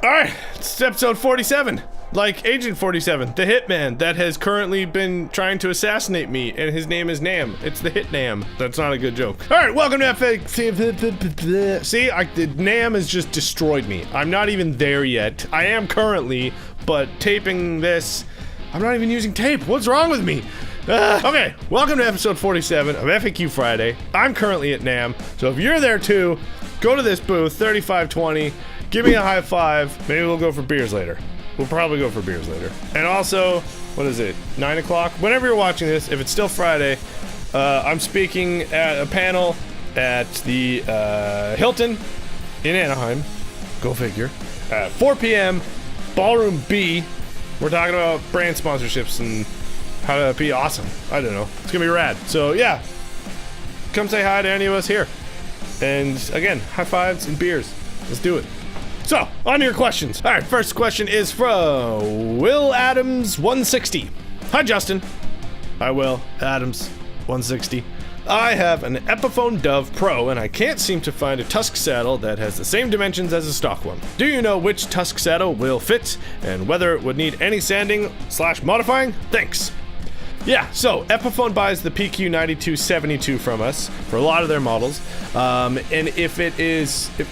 Alright, it's episode 47. Like Agent 47, the hitman that has currently been trying to assassinate me, and his name is NAMM. It's the hit NAMM. That's not a good joke. Alright, welcome to FA. See, NAMM has just destroyed me. I'm not even there yet. I am currently, but taping this, I'm not even using tape. What's wrong with me? Okay, welcome to episode 47 of FAQ Friday. I'm currently at NAMM, so if you're there too, go to this booth, 3520, give me a high five. Maybe we'll go for beers later. We'll probably go for beers later. And also, what is it, 9 o'clock? Whenever you're watching this, if it's still Friday, I'm speaking at a panel at the Hilton in Anaheim. Go figure. At 4 p.m., Ballroom B. We're talking about brand sponsorships and how to be awesome. I don't know. It's gonna be rad. So yeah, come say hi to any of us here. And again, high fives and beers. Let's do it. So, on to your questions. All right, first question is from Will Adams 160. Hi, Justin. Hi, Will Adams 160. I have an Epiphone Dove Pro, and I can't seem to find a Tusk saddle that has the same dimensions as a stock one. Do you know which Tusk saddle will fit, and whether it would need any sanding / modifying? Thanks. Yeah, so Epiphone buys the PQ9272 from us for a lot of their models, and if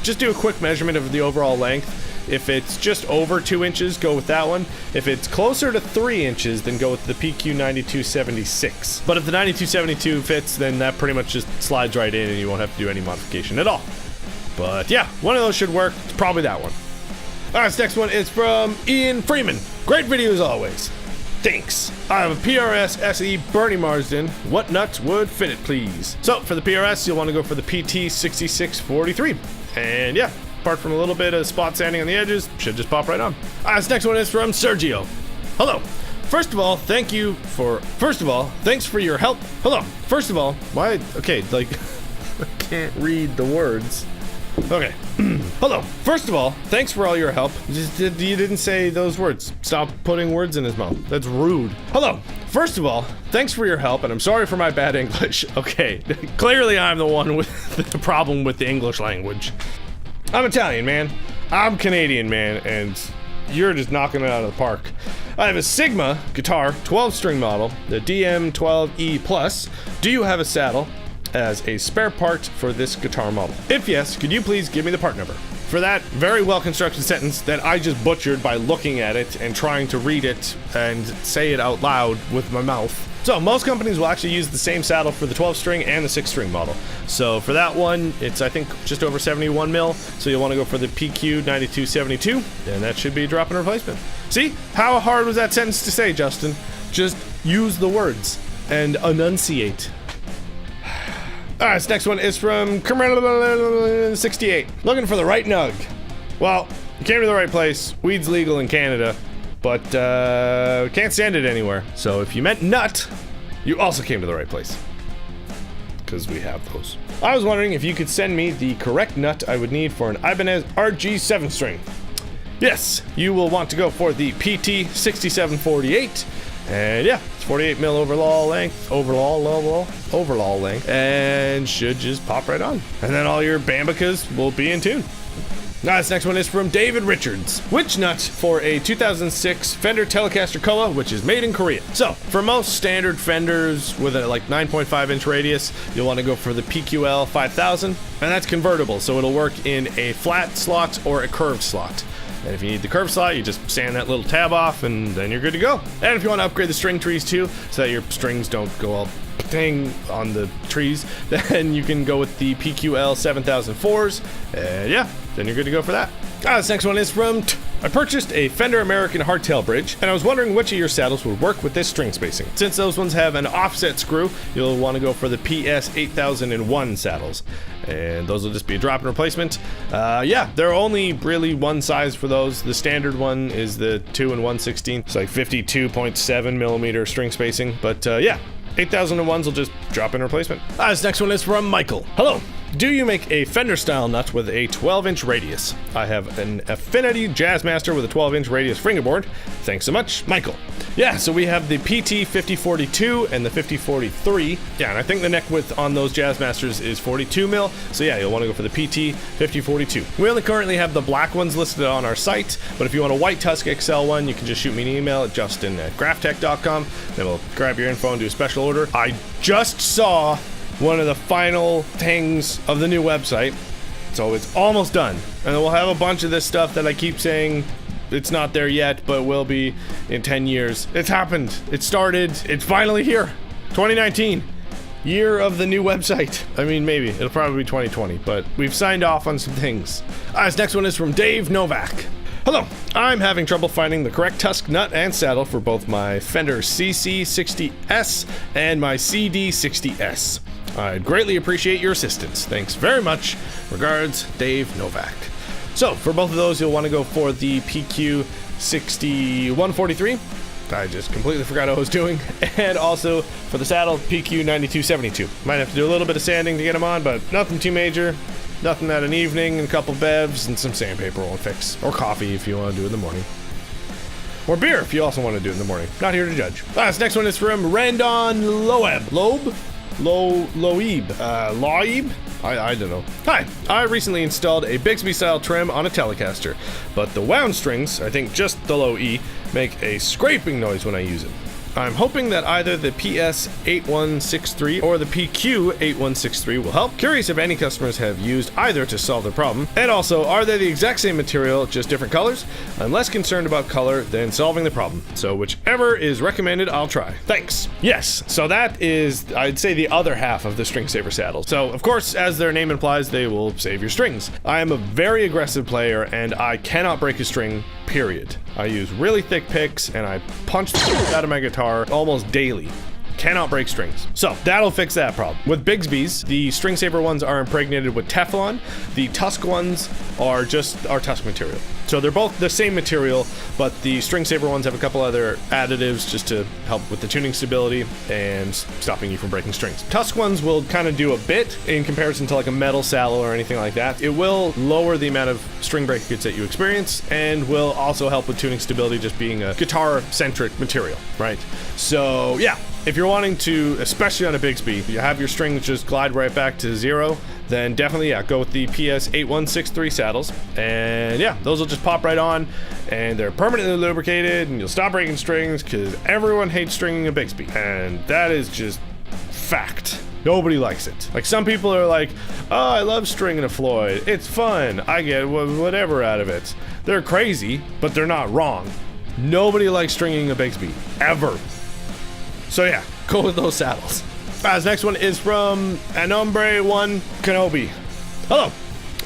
just do a quick measurement of the overall length. If it's just over 2 inches, go with that one. If it's closer to 3 inches, then go with the PQ9276. But if the 9272 fits, then that pretty much just slides right in and you won't have to do any modification at all. But yeah, one of those should work. It's probably that one. Alright, this next one is from Ian Freeman. Great video as always. Thanks. I have a PRS SE Bernie Marsden. What nuts would fit it, please? So, for the PRS, you'll want to go for the PT6643. And yeah, apart from a little bit of spot sanding on the edges, should just pop right on. This next one is from Sergio. Hello. First of all, thanks for your help. Hello. First of all, why? Okay, like, I can't read the words. Okay. Hello. First of all, thanks for all your help. You didn't say those words. Stop putting words in his mouth. That's rude. Hello. First of all, thanks for your help, and I'm sorry for my bad English. Okay. Clearly I'm the one with the problem with the English language. I'm Italian, man. I'm Canadian, man, and you're just knocking it out of the park. I have a Sigma guitar 12-string model, the DM12E Plus. Do you have a saddle as a spare part for this guitar model? If yes, could you please give me the part number? For that very well-constructed sentence that I just butchered by looking at it and trying to read it and say it out loud with my mouth. So most companies will actually use the same saddle for the 12-string and the 6-string model. So for that one, it's I think just over 71 mil. So you'll want to go for the PQ9272, and that should be a drop-in replacement. See? How hard was that sentence to say, Justin? Just use the words and enunciate. Alright, this next one is from 68. Looking for the right nug. Well, you came to the right place. Weed's legal in Canada, but can't send it anywhere. So if you meant nut, you also came to the right place. Because we have those. I was wondering if you could send me the correct nut I would need for an Ibanez RG 7-string. Yes, you will want to go for the PT6748. And yeah, it's 48 mil overall length, and should just pop right on. And then all your bambicas will be in tune. Now, this next one is from David Richards. Which nut for a 2006 Fender Telecaster Koa, which is made in Korea? So, for most standard Fenders with a like 9.5 inch radius, you'll want to go for the PQL 5000, and that's convertible, so it'll work in a flat slot or a curved slot. And if you need the curved slot, you just sand that little tab off, and then you're good to go. And if you want to upgrade the string trees too, so that your strings don't go all dang on the trees, then you can go with the PQL 7004s. And yeah, then you're good to go for that. This next one is from I purchased a Fender American hardtail bridge, and I was wondering which of your saddles would work with this string spacing. Since those ones have an offset screw, you'll want to go for the PS 8001 saddles. And those will just be a drop-in replacement. Yeah, there are only really one size for those. The standard one is the 2 1/16. It's like 52.7 millimeter string spacing. But yeah, 8001s will just drop in replacement. This next one is from Michael. Hello. Do you make a Fender style nut with a 12-inch radius? I have an Affinity Jazzmaster with a 12-inch radius fingerboard. Thanks so much, Michael. Yeah, so we have the PT 5042 and the 5043. Yeah, and I think the neck width on those Jazzmasters is 42 mil. So yeah, you'll want to go for the PT 5042. We only currently have the black ones listed on our site, but if you want a white Tusk XL one, you can just shoot me an email at justin@graphtech.com. Then we'll grab your info and do a special order. I just saw one of the final things of the new website, so it's almost done. And then we'll have a bunch of this stuff that I keep saying it's not there yet, but will be in 10 years. It's happened. It started. It's finally here. 2019. Year of the new website. I mean, maybe. It'll probably be 2020, but we've signed off on some things. This next one is from Dave Novak. Hello, I'm having trouble finding the correct Tusk nut and saddle for both my Fender CC60S and my CD60S. I'd greatly appreciate your assistance. Thanks very much. Regards, Dave Novak. So, for both of those, you'll want to go for the PQ6143. I just completely forgot what I was doing. And also, for the saddle, PQ9272. Might have to do a little bit of sanding to get them on, but nothing too major. Nothing that an evening, and a couple bevs, and some sandpaper won't fix. Or coffee if you want to do it in the morning. Or beer if you also want to do it in the morning. Not here to judge. This next one is from Randon Loeb. Loeb? I don't know. Hi, I recently installed a Bigsby style trim on a Telecaster, but the wound strings, I think just the low E, make a scraping noise when I use it. I'm hoping that either the PS8163 or the PQ8163 will help. Curious if any customers have used either to solve the problem. And also, are they the exact same material, just different colors? I'm less concerned about color than solving the problem. So whichever is recommended, I'll try. Thanks. Yes, so that is, I'd say, the other half of the string saver saddle. So, of course, as their name implies, they will save your strings. I am a very aggressive player, and I cannot break a string, period. I use really thick picks, and I punch the shit out of my guitar almost daily. Cannot break strings. So that'll fix that problem. With Bigsby's, the string saver ones are impregnated with Teflon. The Tusk ones are just our Tusk material. So they're both the same material, but the string saver ones have a couple other additives just to help with the tuning stability and stopping you from breaking strings. Tusk ones will kind of do a bit in comparison to like a metal saddle or anything like that. It will lower the amount of string breakage that you experience and will also help with tuning stability, just being a guitar-centric material, right? So yeah, if you're wanting to, especially on a Bigsby, you have your strings just glide right back to zero, then definitely, yeah, go with the PS8163 saddles. And yeah, those will just pop right on, and they're permanently lubricated, and you'll stop breaking strings, because everyone hates stringing a Bigsby. And that is just fact. Nobody likes it. Like, some people are like, oh, I love stringing a Floyd. It's fun. I get whatever out of it. They're crazy, but they're not wrong. Nobody likes stringing a Bigsby, ever. So yeah, go with those saddles. This next one is from Anombre1 Kenobi. Hello.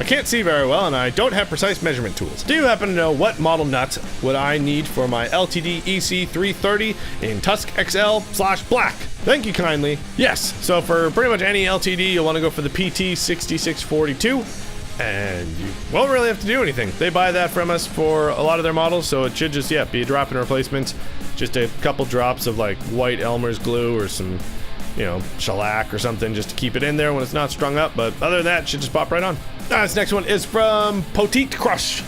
I can't see very well and I don't have precise measurement tools. Do you happen to know what model nut would I need for my LTD EC330 in Tusk XL/black? Thank you kindly. Yes, so for pretty much any LTD, you'll want to go for the PT 6642. And you won't really have to do anything. They buy that from us for a lot of their models, so it should just, yeah, be a drop-in replacement. Just a couple drops of like white Elmer's glue or some, you know, shellac or something just to keep it in there when it's not strung up. But other than that, it should just pop right on. This next one is from Petite Crush.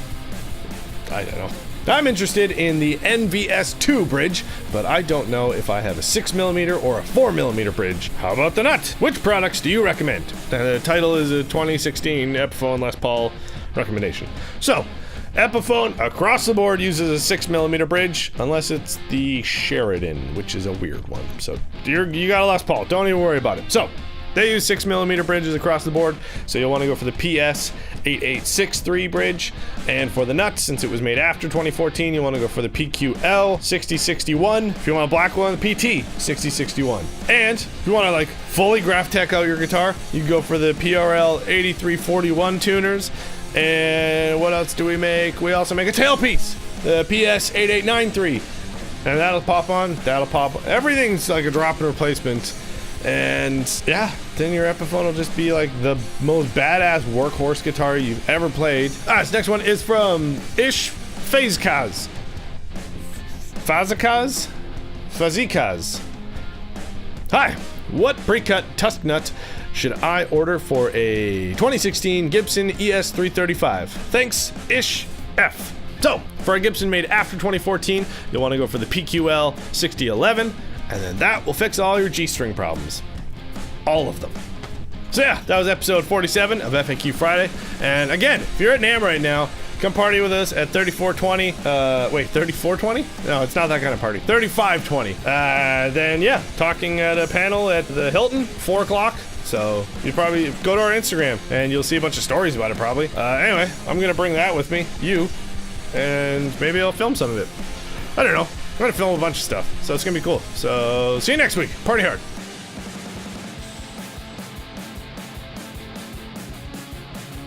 I don't know. I'm interested in the NVS2 bridge, but I don't know if I have a 6mm or a 4mm bridge. How about the nut? Which products do you recommend? The title is a 2016 Epiphone Les Paul recommendation. So, Epiphone across the board uses a 6mm bridge, unless it's the Sheridan, which is a weird one. So, you got a Les Paul, don't even worry about it. So, they use 6mm bridges across the board, so you'll want to go for the PS8863 bridge. And for the nut, since it was made after 2014, you want to go for the PQL6061. If you want a black one, the PT6061. And if you want to like fully Graphtech out your guitar, you can go for the PRL8341 tuners. And what else do we make? We also make a tailpiece, the PS8893. And that'll pop on, that'll pop. Everything's like a drop-in replacement. And yeah, then your Epiphone will just be like the most badass workhorse guitar you've ever played. This next one is from Ish Fazikaz. Hi, what pre-cut Tusk nut should I order for a 2016 Gibson ES335? Thanks, Ish F. So, for a Gibson made after 2014, you'll want to go for the PQL 6011, and then that will fix all your G-string problems. All of them. So yeah, that was episode 47 of FAQ Friday. And again, if you're at NAMM right now, come party with us at 3420. Wait, 3420? No, it's not that kind of party. 3520. Then yeah, talking at a panel at the Hilton, 4 o'clock. So you probably go to our Instagram and you'll see a bunch of stories about it probably. Anyway, I'm gonna bring that with me, and maybe I'll film some of it. I don't know. I'm gonna film a bunch of stuff, so it's gonna be cool. So see you next week. Party hard.